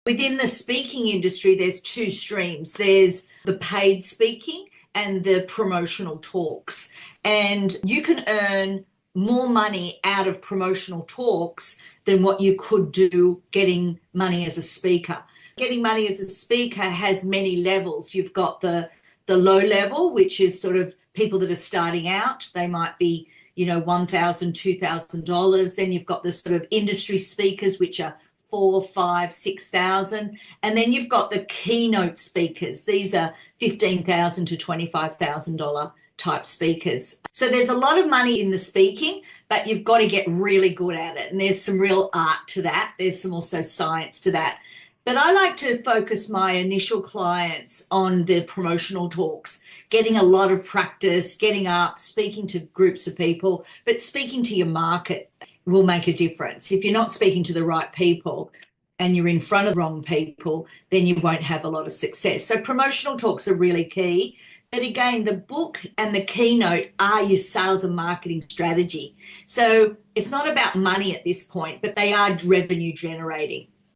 Within the speaking industry, there's two streams. There's the paid speaking and the promotional talks. And you can earn more money out of promotional talks than what you could do getting money as a speaker. Getting money as a speaker has many levels. You've got the low level, which is sort of people that are starting out. They might be, $1,000, $2,000. Then you've got the sort of industry speakers, which are $4,000, $5,000, $6,000. And then you've got the keynote speakers. These are $15,000 to $25,000 type speakers. So there's a lot of money in the speaking, but you've got to get really good at it. And there's some real art to that. There's some also science to that. But I like to focus my initial clients on the promotional talks, getting a lot of practice, getting up, speaking to groups of people, but speaking to your market will make a difference. If you're not speaking to the right people and you're in front of the wrong people, then you won't have a lot of success. So promotional talks are really key. But again, the book and the keynote are your sales and marketing strategy. So it's not about money at this point, but they are revenue generating.